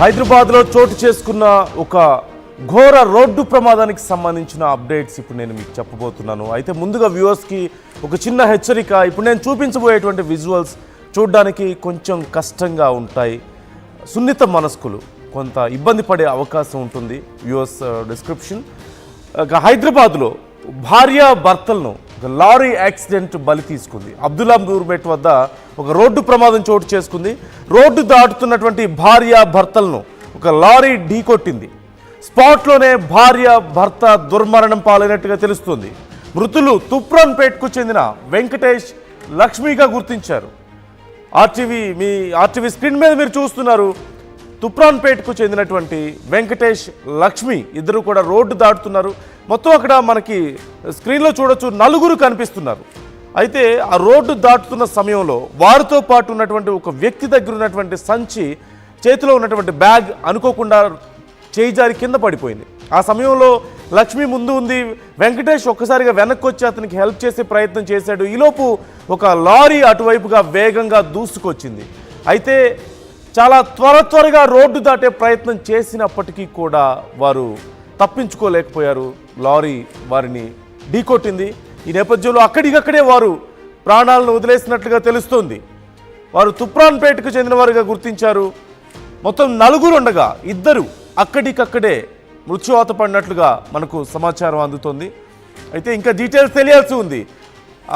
హైదరాబాద్లో చోటు చేసుకున్న ఒక ఘోర రోడ్డు ప్రమాదానికి సంబంధించిన అప్డేట్స్ ఇప్పుడు నేను మీకు చెప్పబోతున్నాను. అయితే ముందుగా వ్యూవర్స్కి ఒక చిన్న హెచ్చరిక. ఇప్పుడు నేను చూపించబోయేటువంటి విజువల్స్ చూడడానికి కొంచెం కష్టంగా ఉంటాయి. సున్నిత మనస్కులు కొంత ఇబ్బంది పడే అవకాశం ఉంటుంది. Viewers description. హైదరాబాద్లో భార్య భర్తలను లారీ యాక్సిడెంట్ బలి తీసుకుంది. అబ్దుల్లా నూర్మెట్ వద్ద ఒక రోడ్డు ప్రమాదం చోటు చేసుకుంది. రోడ్డు దాటుతున్నటువంటి భార్య భర్తలను ఒక లారీ ఢీకొట్టింది. స్పాట్లోనే భార్య భర్త దుర్మరణం పాలైనట్టుగా తెలుస్తుంది. మృతులు తుప్రాన్పేట్కు చెందిన వెంకటేష్, లక్ష్మిగా గుర్తించారు. ఆర్టీవీ స్క్రీన్ మీద మీరు చూస్తున్నారు. తుప్రాన్పేట్కు చెందినటువంటి వెంకటేష్, లక్ష్మి ఇద్దరు కూడా రోడ్డు దాటుతున్నారు. మొత్తం అక్కడ మనకి స్క్రీన్లో చూడొచ్చు, నలుగురు కనిపిస్తున్నారు. అయితే ఆ రోడ్డు దాటుతున్న సమయంలో వారితో పాటు ఉన్నటువంటి ఒక వ్యక్తి దగ్గర ఉన్నటువంటి సంచి, చేతిలో ఉన్నటువంటి బ్యాగ్ అనుకోకుండా చేయి జారి కింద పడిపోయింది. ఆ సమయంలో లక్ష్మి ముందు ఉంది. వెంకటేష్ ఒక్కసారిగా వెనక్కి వచ్చి అతనికి హెల్ప్ చేసే ప్రయత్నం చేశాడు. ఈలోపు ఒక లారీ అటువైపుగా వేగంగా దూసుకొచ్చింది. అయితే చాలా త్వరగా రోడ్డు దాటే ప్రయత్నం చేసినప్పటికీ కూడా వారు తప్పించుకోలేకపోయారు. లారీ వారిని ఢీకొట్టింది. ఈ నేపథ్యంలో అక్కడికక్కడే వారు ప్రాణాలను వదిలేసినట్లుగా తెలుస్తోంది. వారు తుప్రాన్పేటకు చెందినవారుగా గుర్తించారు. మొత్తం నలుగురు ఉండగా ఇద్దరు అక్కడికక్కడే మృత్యువాత పడినట్లుగా మనకు సమాచారం అందుతోంది. అయితే ఇంకా డీటెయిల్స్ తెలియాల్సి ఉంది.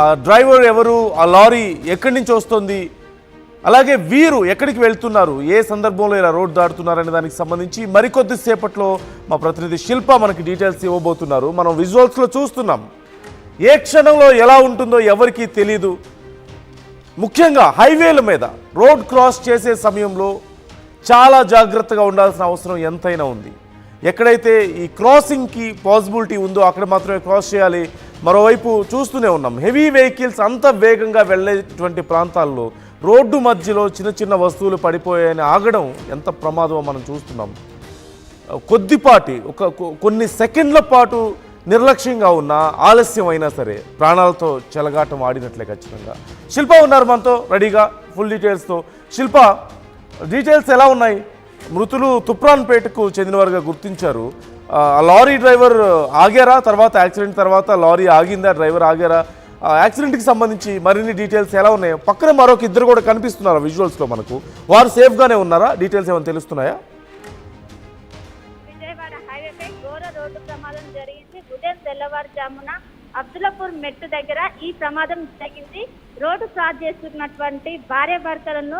ఆ డ్రైవర్ ఎవరు, ఆ లారీ ఎక్కడి నుంచి వస్తుంది, అలాగే వీరు ఎక్కడికి వెళ్తున్నారు, ఏ సందర్భంలో ఇలా రోడ్డు దాటుతున్నారనే దానికి సంబంధించి మరికొద్దిసేపట్లో మా ప్రతినిధి శిల్ప మనకి డీటెయిల్స్ ఇవ్వబోతున్నారు. మనం విజువల్స్లో చూస్తున్నాం. ఏ క్షణంలో ఎలా ఉంటుందో ఎవరికీ తెలీదు. ముఖ్యంగా హైవేల మీద రోడ్ క్రాస్ చేసే సమయంలో చాలా జాగ్రత్తగా ఉండాల్సిన అవసరం ఎంతైనా ఉంది. ఎక్కడైతే ఈ క్రాసింగ్కి పాసిబిలిటీ ఉందో అక్కడ మాత్రమే క్రాస్ చేయాలి. మరోవైపు చూస్తూనే ఉన్నాం, హెవీ వెహికల్స్ అంత వేగంగా వెళ్ళేటువంటి ప్రాంతాల్లో రోడ్డు మధ్యలో చిన్న చిన్న వస్తువులు పడిపోయాయని ఆగడం ఎంత ప్రమాదమో మనం చూస్తున్నాం. కొద్దిపాటి కొన్ని సెకండ్ల పాటు నిర్లక్ష్యంగా ఉన్నా, ఆలస్యం అయినా సరే ప్రాణాలతో చెలగాటం ఆడినట్లే ఖచ్చితంగా. శిల్ప ఉన్నారు మనతో రెడీగా ఫుల్ డీటెయిల్స్తో. శిల్ప, డీటెయిల్స్ ఎలా ఉన్నాయి? మృతులు తుప్రాన్పేటకు చెందినవారుగా గుర్తించారు. ఆ లారీ డ్రైవర్ ఆగారా? తర్వాత యాక్సిడెంట్ తర్వాత లారీ ఆగిందా? డ్రైవర్ ఆగారా? యాక్సిడెంట్కి సంబంధించి మరిన్ని డీటెయిల్స్ ఎలా ఉన్నాయి? పక్కన మరొక ఇద్దరు కూడా కనిపిస్తున్నారు విజువల్స్లో మనకు. వారు సేఫ్గానే ఉన్నారా? డీటెయిల్స్ ఏమైనా తెలుస్తున్నాయా? విజయవాడ హైవేపై ఘోర రోడ్డు ప్రమాదం జరిగింది. ఉదయం తెల్లవారుజామున అబ్దుల్లాపూర్ మెట్టు దగ్గర ఈ ప్రమాదం జరిగింది. రోడ్డు క్రాస్ చేస్తున్నటువంటి భార్యాభర్తలను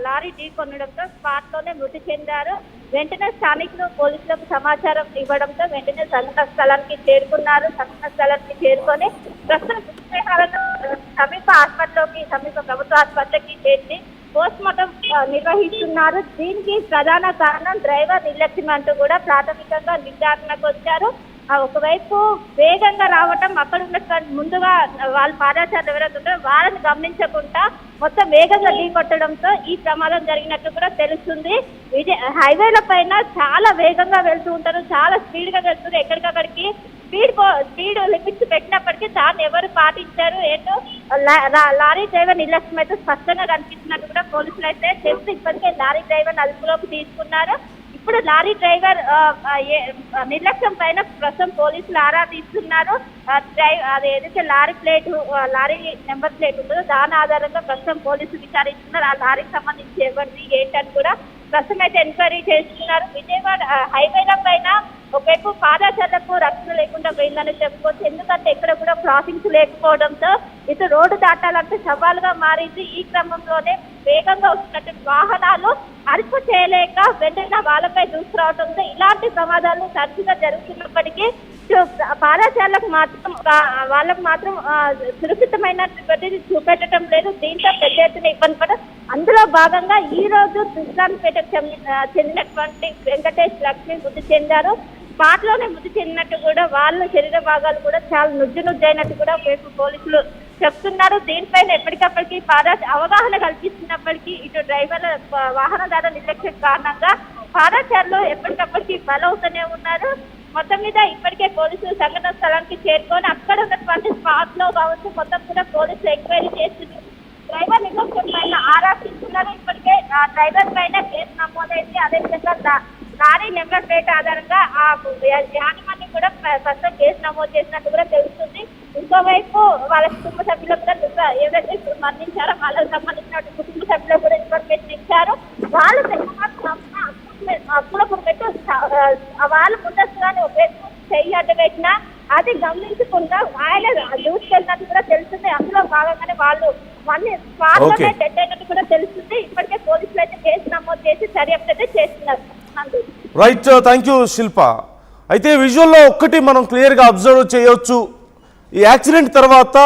లారీ ఢీకొనడంతో స్పాట్లోనే మృతి చెందారు. వెంటనే స్థానికులు పోలీసులకు సమాచారం ఇవ్వడంతో వెంటనే సంఘటన స్థలానికి చేరుకున్నారు. సంఘటన స్థలానికి చేరుకొని ప్రస్తుతం మృతదేహాలను సమీప ప్రభుత్వ ఆసుపత్రికి చేర్చి పోస్ట్ మార్టం నిర్వహిస్తున్నారు. దీనికి ప్రధాన కారణం డ్రైవర్ నిర్లక్ష్యం అంటూ కూడా ప్రాథమికంగా నిర్ధారణకు వచ్చారు. ఒకవైపు వేగంగా రావటం, అక్కడ ఉన్నటువంటి ముందుగా వాళ్ళ పాదచారులు ఎవరైతే ఉంటారో వాళ్ళని గమనించకుండా మొత్తం వేగంగా ఢీకొట్టడంతో ఈ ప్రమాదం జరిగినట్టు కూడా తెలుస్తుంది. హైవేల పైన చాలా వేగంగా వెళ్తూ ఉంటారు, చాలా స్పీడ్ గా వెళ్తుంది. ఎక్కడికక్కడికి స్పీడ్ లిమిట్స్ పెట్టినప్పటికీ దాన్ని ఎవరు పాటించారు ఏంటో లారీ డ్రైవర్ నిర్లక్ష్యం అయితే స్పష్టంగా కనిపిస్తున్నట్టు కూడా పోలీసులు అయితే చెప్తూ ఇప్పటికే లారీ డ్రైవర్ అదుపులోకి తీసుకున్నారు. ఇప్పుడు లారీ డ్రైవర్ నిర్లక్ష్యం పైన ప్రస్తుతం పోలీసులు ఆరా తీస్తున్నారు. అది ఏదైతే లారీ నెంబర్ ప్లేట్ ఉంటుందో దాని ఆధారంగా ప్రస్తుతం పోలీసులు విచారిస్తున్నారు. ఆ లారీకి సంబంధించి ఎవరిది ఏంటని కూడా ప్రస్తుతం అయితే ఎంక్వైరీ చేస్తున్నారు. విజయవాడ హైవేల పైన ఒకవైపు పాదచారులకు రక్షణ లేకుండా పోయిందని చెప్పుకోవచ్చు. ఎందుకంటే ఎక్కడ కూడా క్రాసింగ్స్ లేకపోవడంతో ఇటు రోడ్డు దాటాలంటే సవాలుగా మారింది. ఈ క్రమంలోనే వేగంగా వస్తున్నట్టు వాహనాలు అదుపు చేయలేక వెంటనే వాళ్ళపై దూసుకురావడంతో ఇలాంటి ప్రమాదాలు తరచుగా జరుగుతున్నప్పటికీ పాదచారులకు మాత్రం సురక్షితమైనటువంటి చూపెట్టడం లేదు. దీంతో పెద్ద ఎత్తున ఇబ్బంది పడ అందులో భాగంగా ఈ రోజు తుప్రాన్పేటకు చెందినటువంటి వెంకటేష్, లక్ష్మి మృతి చెందారు. స్పాట్లోనే మృతి చెందినట్టు కూడా వాళ్ళ శరీర భాగాలు కూడా చాలా నుజ్జైనట్టు కూడా పోలీసులు చెప్తున్నారు. దీనిపైన ఎప్పటికప్పటికీ అవగాహన కల్పిస్తున్నప్పటికీ ఇటు డ్రైవర్ల వాహనదారుల నిర్లక్ష్యం కారణంగా పాదచారులు ఎప్పటికప్పటికీ బలవుతూనే ఉన్నారు. మొత్తం మీద ఇప్పటికే పోలీసులు సంఘటన స్థలానికి చేరుకొని అక్కడ ఉన్నటువంటి స్పాట్ లో కావచ్చు మొత్తం కూడా పోలీసులు ఎంక్వైరీ చేస్తున్నారు. డ్రైవర్ నిర్లక్ష్యం పైన ఆరా తీస్తున్నారు. ఇప్పటికే ఆ డ్రైవర్ పైన కేసు నమోదైంది. అదేవిధంగా లారీ నెంబర్ ప్లేట్ ఆధారంగా ఆ యాజమాన్యం కూడా ప్రస్తుతం కేసు నమోదు చేసినట్టు కూడా తెలుస్తుంది. ఇంకోవైపు వాళ్ళ కుటుంబ సభ్యులు కూడా ఏదైతే మరణించారో వాళ్ళకి సంబంధించిన కుటుంబ సభ్యులు కూడా ఇన్ఫర్మేషన్ ఇచ్చారు. వాళ్ళు అప్పుడప్పుడు పెట్టు వాళ్ళు ముందస్తుగానే చెయ్యి అడ్డు పెట్టినా అది గమనించకుండా ఆయన దూసుకెళ్ళినట్టు కూడా తెలుస్తుంది. అందులో భాగంగానే వాళ్ళు డెడ్ అయినట్టు కూడా తెలుస్తుంది. ఇప్పటికే పోలీసులు అయితే కేసు నమోదు చేసి చర్యలు అయితే చేస్తున్నారు. రైట్, థ్యాంక్ యూ శిల్ప. అయితే విజువల్లో ఒక్కటి మనం క్లియర్గా అబ్జర్వ్ చేయొచ్చు. ఈ యాక్సిడెంట్ తర్వాత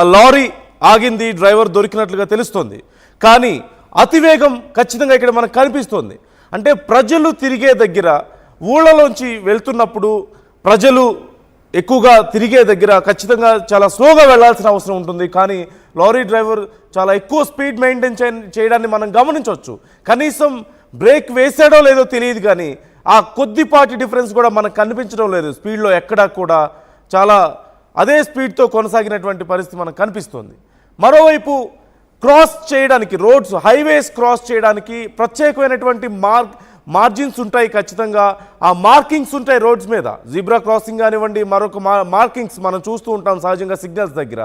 ఆ లారీ ఆగింది, డ్రైవర్ దొరికినట్లుగా తెలుస్తోంది. కానీ అతివేగం ఖచ్చితంగా ఇక్కడ మనకు కనిపిస్తోంది. అంటే ప్రజలు తిరిగే దగ్గర, ఊళ్ళలోంచి వెళ్తున్నప్పుడు ప్రజలు ఎక్కువగా తిరిగే దగ్గర ఖచ్చితంగా చాలా స్లోగా వెళ్లాల్సిన అవసరం ఉంటుంది. కానీ లారీ డ్రైవర్ చాలా ఎక్కువ స్పీడ్ మెయింటైన్ చేయడాన్ని మనం గమనించవచ్చు. కనీసం బ్రేక్ వేసాడో లేదో తెలియదు, కానీ ఆ కొద్దిపాటి డిఫరెన్స్ కూడా మనకు కనిపించడం లేదు. స్పీడ్లో ఎక్కడా కూడా చాలా అదే స్పీడ్తో కొనసాగినటువంటి పరిస్థితి మనకు కనిపిస్తుంది. మరోవైపు క్రాస్ చేయడానికి, రోడ్స్ హైవేస్ క్రాస్ చేయడానికి ప్రత్యేకమైనటువంటి మార్జిన్స్ ఉంటాయి. ఖచ్చితంగా ఆ మార్కింగ్స్ ఉంటాయి రోడ్స్ మీద. జీబ్రా క్రాసింగ్ కానివ్వండి, మరొక మార్కింగ్స్ మనం చూస్తూ ఉంటాం సహజంగా సిగ్నల్స్ దగ్గర.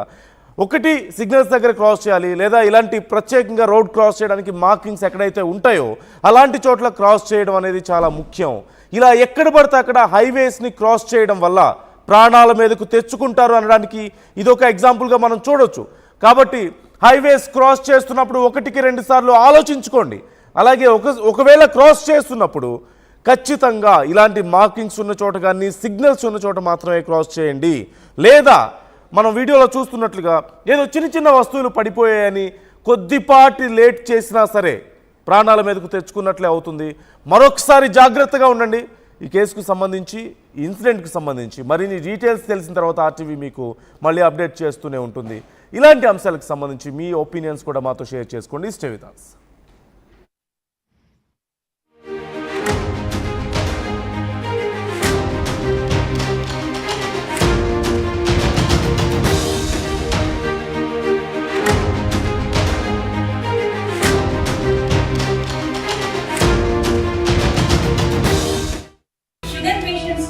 ఒకటి సిగ్నల్స్ దగ్గర క్రాస్ చేయాలి, లేదా ఇలాంటి ప్రత్యేకంగా రోడ్ క్రాస్ చేయడానికి మార్కింగ్స్ ఎక్కడైతే ఉంటాయో అలాంటి చోట్ల క్రాస్ చేయడం అనేది చాలా ముఖ్యం. ఇలా ఎక్కడ పడితే అక్కడ హైవేస్ని క్రాస్ చేయడం వల్ల ప్రాణాల మీదకు తెచ్చుకుంటారు అనడానికి ఇదొక ఎగ్జాంపుల్గా మనం చూడొచ్చు. కాబట్టి హైవేస్ క్రాస్ చేస్తున్నప్పుడు 1-2 సార్లు ఆలోచించుకోండి. అలాగే ఒకవేళ క్రాస్ చేస్తున్నప్పుడు ఖచ్చితంగా ఇలాంటి మార్కింగ్స్ ఉన్న చోట కానీ సిగ్నల్స్ ఉన్న చోట మాత్రమే క్రాస్ చేయండి. లేదా మనం వీడియోలో చూస్తున్నట్లుగా ఏదో చిన్న వస్తువులు పడిపోయాయని కొద్దిపాటి లేట్ చేసినా సరే ప్రాణాల మీదకు తెచ్చుకున్నట్లే అవుతుంది. మరొకసారి జాగ్రత్తగా ఉండండి. ఈ కేసుకు సంబంధించి, ఈ ఇన్సిడెంట్కి సంబంధించి మరిన్ని డీటెయిల్స్ తెలిసిన తర్వాత ఆర్టీవీ మీకు మళ్ళీ అప్డేట్ చేస్తూనే ఉంటుంది. ఇలాంటి అంశాలకు సంబంధించి మీ ఒపీనియన్స్ కూడా మాతో షేర్ చేసుకోండి. Stay with us.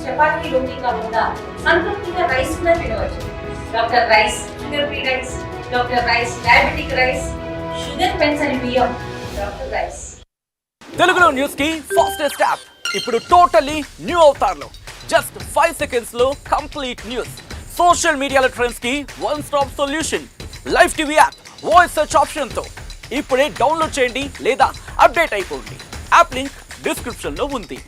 చపాతీ రోటీ కాకుండా సంతృప్తిగా రైస్ కూడా తినవచ్చు. Doctor rice, sugar free rice, doctor rice diabetic rice, sugar పెన్సని బియ్యం, డాక్టర్ రైస్. తెలుగులో న్యూస్ కి ఫాస్టెస్ట్ యాప్ ఇప్పుడు టోటల్లీ న్యూ అవతార్లో జస్ట్ 5 seconds లో కంప్లీట్ న్యూస్. సోషల్ మీడియాలో ట్రెండ్స్ కి one stop solution. Live TV app voice search option తో ఇప్పుడే డౌన్లోడ్ చేయండి లేదా అప్డేట్ అయిపోండి. యాప్ లింక్ డిస్క్రిప్షన్ లో ఉంది.